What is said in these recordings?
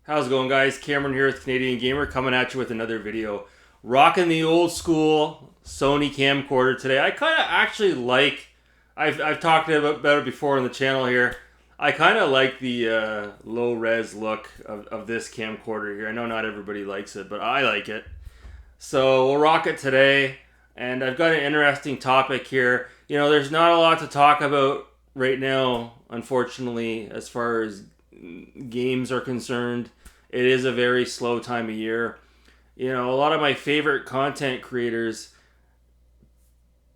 How's it going, guys? Cameron here with Canadian Gamer, coming at you with another video. Rocking the old school Sony camcorder today. I kind of actually like, I've talked about it before on the channel here. I kind of like the low res look of this camcorder here. I know not everybody likes it, but I like it. So we'll rock it today. And I've got an interesting topic here. You know, there's not a lot to talk about right now, unfortunately, as far as games are concerned. It is a very slow time of year. You know, a lot of my favorite content creators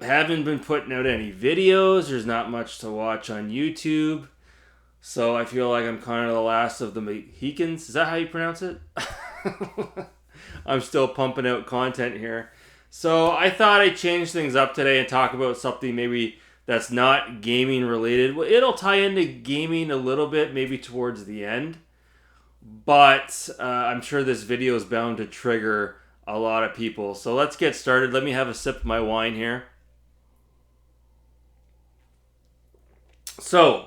haven't been putting out any videos. There's not much to watch on YouTube. So I feel like I'm kind of the last of the Mohicans. Is that how you pronounce it? I'm still pumping out content here. So I thought I'd change things up today and talk about something maybe that's not gaming related. Well, it'll tie into gaming a little bit, maybe towards the end. But I'm sure this video is bound to trigger a lot of people. So let's get started. Let me have a sip of my wine here. So,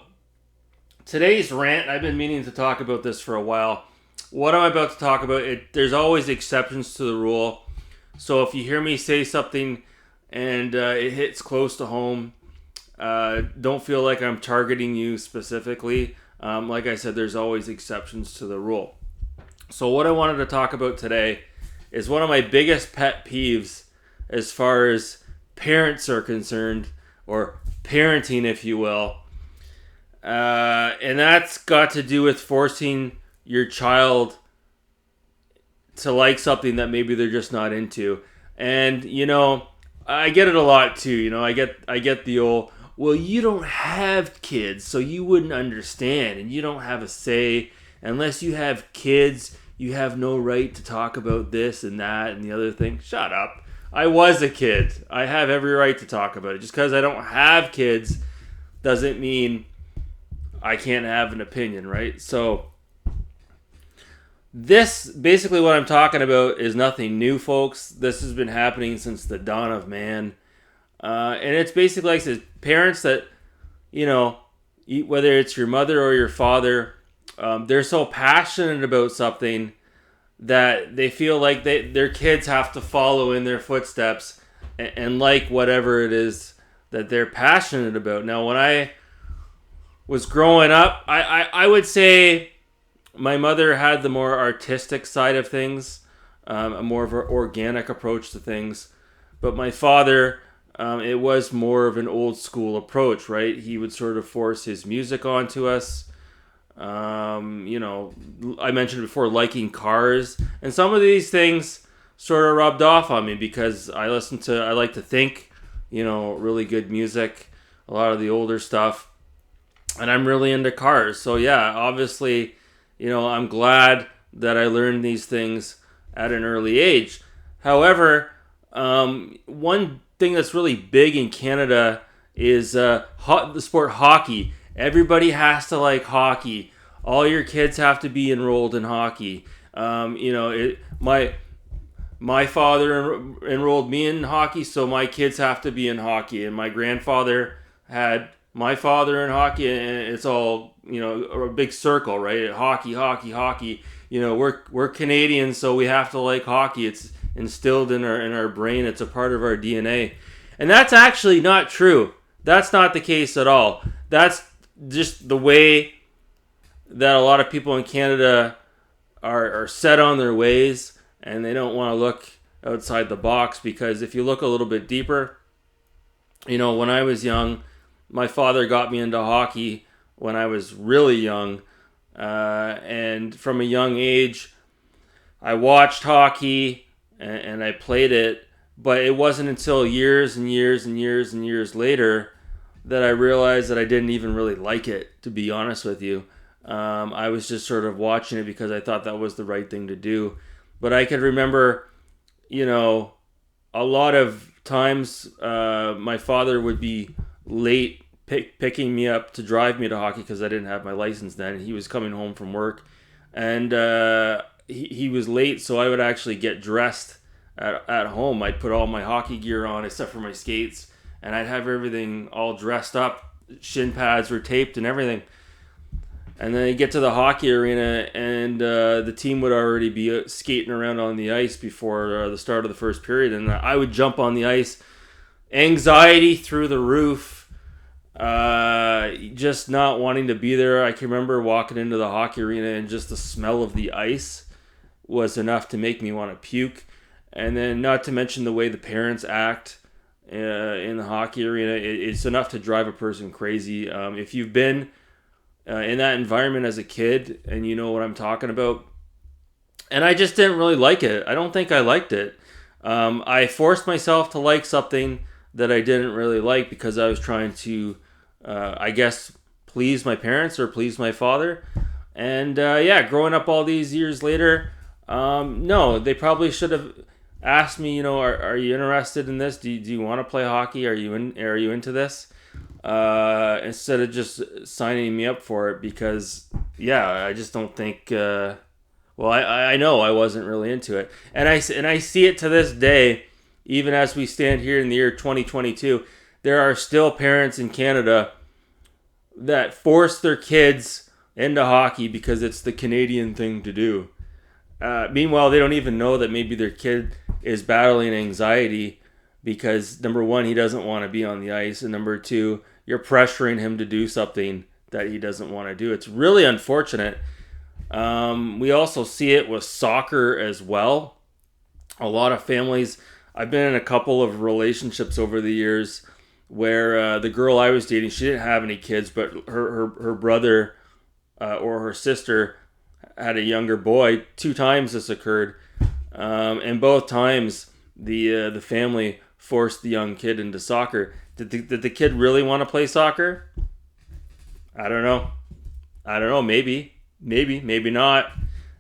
today's rant, I've been meaning to talk about this for a while. What I'm about to talk about, there's always exceptions to the rule. So if you hear me say something and it hits close to home, don't feel like I'm targeting you specifically. Like I said, there's always exceptions to the rule. So what I wanted to talk about today is one of my biggest pet peeves as far as parents are concerned, or parenting, if you will. And that's got to do with forcing your child to like something that maybe they're just not into. And, you know, I get it a lot too. You know, I get the old, well, you don't have kids, so you wouldn't understand, and you don't have a say. Unless you have kids, you have no right to talk about this and that and the other thing. Shut up. I was a kid. I have every right to talk about it. Just because I don't have kids doesn't mean I can't have an opinion, right? So this, basically what I'm talking about, is nothing new, folks. This has been happening since the dawn of man. And it's basically like this, parents that, you know, whether it's your mother or your father, they're so passionate about something that they feel like their kids have to follow in their footsteps and like whatever it is that they're passionate about. Now, when I was growing up, I would say my mother had the more artistic side of things, a more of an organic approach to things. But my father, it was more of an old school approach, right? He would sort of force his music onto us. You know, I mentioned before liking cars, and some of these things sort of rubbed off on me because I like to think, you know, really good music, a lot of the older stuff, and I'm really into cars. So yeah, obviously, you know, I'm glad that I learned these things at an early age. However, one thing that's really big in Canada is the sport hockey. Everybody has to like hockey. All your kids have to be enrolled in hockey. You know, my father enrolled me in hockey, so my kids have to be in hockey. And my grandfather had my father in hockey, and it's all, you know, a big circle, right? Hockey, hockey, hockey. You know, we're Canadians, so we have to like hockey. It's instilled in our brain. It's a part of our DNA. And that's actually not true. That's not the case at all. That's just the way that a lot of people in Canada are set on their ways, and they don't want to look outside the box, because if you look a little bit deeper, you know, when I was young, my father got me into hockey when I was really young, and from a young age, I watched hockey and I played it, but it wasn't until years and years and years and years later that I realized that I didn't even really like it, to be honest with you. I was just sort of watching it because I thought that was the right thing to do. But I could remember, you know, a lot of times my father would be late picking me up to drive me to hockey because I didn't have my license then. He was coming home from work, and he was late, so I would actually get dressed at home. I'd put all my hockey gear on except for my skates, and I'd have everything all dressed up. Shin pads were taped and everything. And then you get to the hockey arena, and the team would already be skating around on the ice before the start of the first period. And I would jump on the ice, anxiety through the roof, just not wanting to be there. I can remember walking into the hockey arena, and just the smell of the ice was enough to make me want to puke. And then, not to mention the way the parents act in the hockey arena, it's enough to drive a person crazy. If you've been in that environment as a kid, and you know what I'm talking about. And I just didn't really like it. I don't think I liked it. I forced myself to like something that I didn't really like because I was trying to, I guess, please my parents or please my father. And growing up all these years later, no, they probably should have asked me, are you interested in this? Do you want to play hockey? Are you into this? Instead of just signing me up for it, because I just don't think I know I wasn't really into it, and I see it to this day, even as we stand here in the year 2022. There are still parents in Canada that force their kids into hockey because it's the Canadian thing to do. Meanwhile, they don't even know that maybe their kid is battling anxiety because, number one, he doesn't want to be on the ice, and number two, you're pressuring him to do something that he doesn't want to do. It's really unfortunate. We also see it with soccer as well. A lot of families, I've been in a couple of relationships over the years where the girl I was dating, she didn't have any kids, but her brother or her sister had a younger boy. 2 times this occurred. And both times the family forced the young kid into soccer. Did the kid really want to play soccer? I don't know. Maybe not.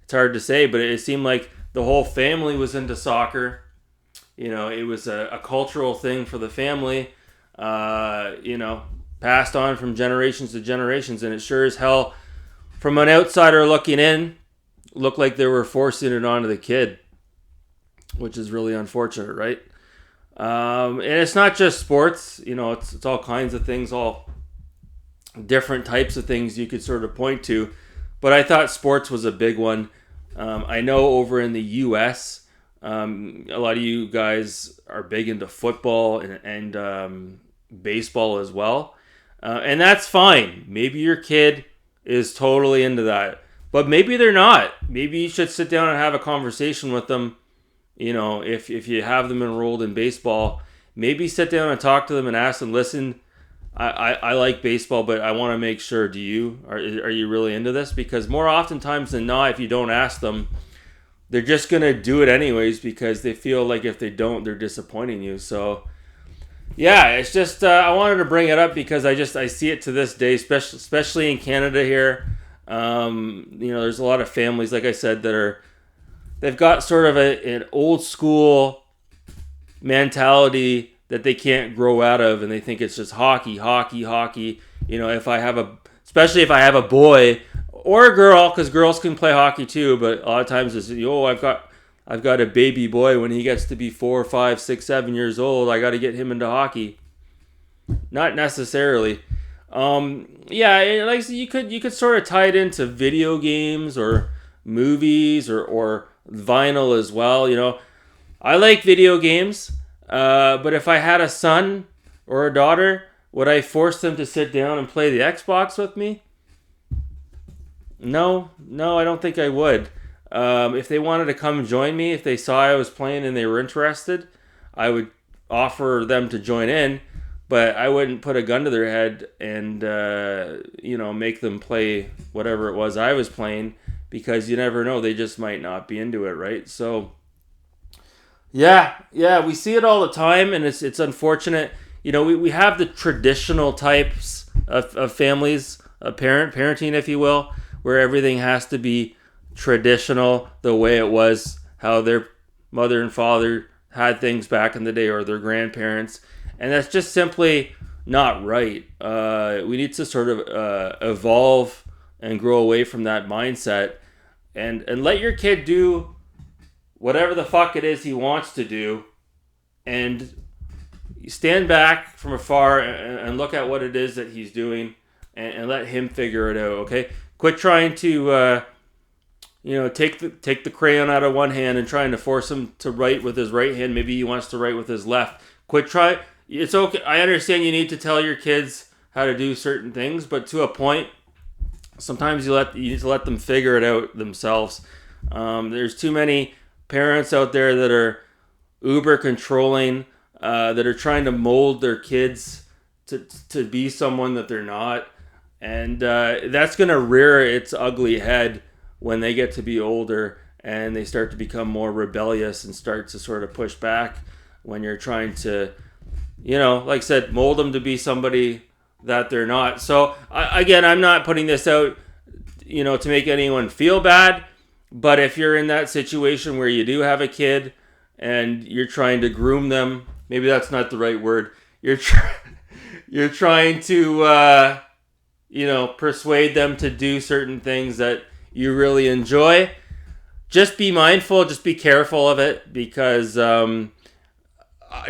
It's hard to say, but it seemed like the whole family was into soccer. It was a cultural thing for the family, passed on from generations to generations. And it sure as hell, from an outsider looking in, looked like they were forcing it onto the kid, which is really unfortunate, right? And it's not just sports, it's all kinds of things, all different types of things you could sort of point to. But I thought sports was a big one. I know over in the U.S., a lot of you guys are big into football and baseball as well. And that's fine. Maybe your kid is totally into that. But maybe they're not. Maybe you should sit down and have a conversation with them. If you have them enrolled in baseball, maybe sit down and talk to them and ask them, listen, I like baseball, but I want to make sure, are you really into this? Because more oftentimes than not, if you don't ask them, they're just going to do it anyways because they feel like if they don't, they're disappointing you. So, it's just, I wanted to bring it up because I see it to this day, especially in Canada here. There's a lot of families, like I said, they've got sort of an old school mentality that they can't grow out of, and they think it's just hockey. Especially if I have a boy or a girl, because girls can play hockey too, but a lot of times it's, I've got a baby boy. When he gets to be 4, 5, 6, 7 years old, I got to get him into hockey. Not necessarily. Like you could sort of tie it into video games or movies or vinyl as well. I like video games, but if I had a son or a daughter, would I force them to sit down and play the Xbox with me? No, I don't think I would. If they wanted to come join me, if they saw I was playing and they were interested, I would offer them to join in, but I wouldn't put a gun to their head and make them play whatever it was I was playing, because you never know, they just might not be into it, right? So we see it all the time, and it's unfortunate. We have the traditional types of families, parenting, if you will, where everything has to be traditional, the way it was, how their mother and father had things back in the day, or their grandparents, and that's just simply not right. We need to sort of evolve and grow away from that mindset, and let your kid do whatever the fuck it is he wants to do, and stand back from afar and look at what it is that he's doing, and let him figure it out, okay? Quit trying to take the crayon out of one hand and trying to force him to write with his right hand. Maybe he wants to write with his left. Quit try. It's okay. I understand you need to tell your kids how to do certain things, but to a point, sometimes you need to let them figure it out themselves. There's too many parents out there that are uber controlling, that are trying to mold their kids to be someone that they're not, and that's going to rear its ugly head when they get to be older and they start to become more rebellious and start to sort of push back when you're trying to, like I said, mold them to be somebody that they're not. So again, I'm not putting this out, to make anyone feel bad, but if you're in that situation where you do have a kid and you're trying to groom them, maybe that's not the right word. You're trying to, persuade them to do certain things that you really enjoy. Just be mindful, just be careful of it, because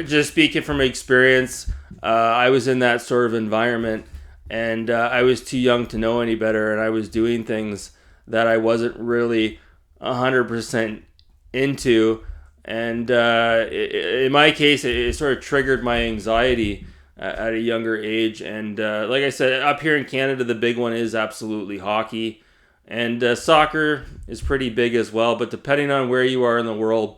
just speaking from experience, I was in that sort of environment, and I was too young to know any better, and I was doing things that I wasn't really 100% into, and in my case, it sort of triggered my anxiety at a younger age, and like I said, up here in Canada, the big one is absolutely hockey. And soccer is pretty big as well, but depending on where you are in the world,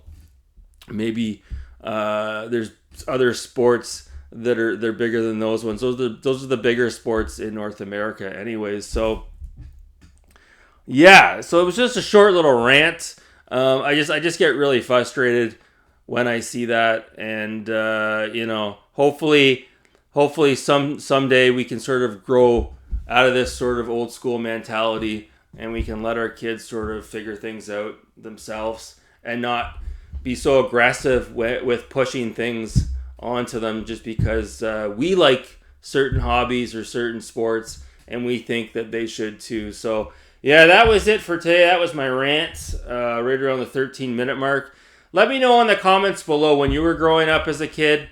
maybe there's other sports they're bigger than those ones. Those are the bigger sports in North America, anyways. So yeah, so it was just a short little rant. I just get really frustrated when I see that, and hopefully someday we can sort of grow out of this sort of old school mentality, and we can let our kids sort of figure things out themselves and not be so aggressive with pushing things onto them just because we like certain hobbies or certain sports and we think that they should too. So yeah, that was it for today. That was my rant, right around the 13-minute mark. Let me know in the comments below, when you were growing up as a kid,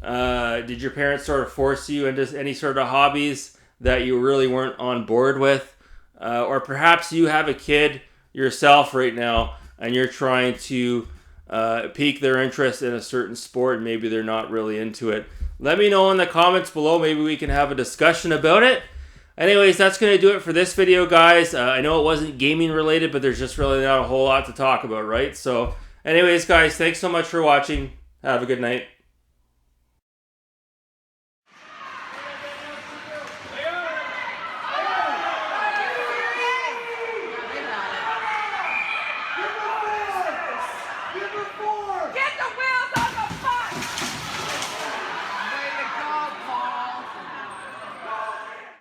did your parents sort of force you into any sort of hobbies that you really weren't on board with? Or perhaps you have a kid yourself right now and you're trying to pique their interest in a certain sport and maybe they're not really into it. Let me know in the comments below. Maybe we can have a discussion about it. Anyways, that's going to do it for this video, guys. I know it wasn't gaming related, but there's just really not a whole lot to talk about, right? So anyways, guys, thanks so much for watching. Have a good night.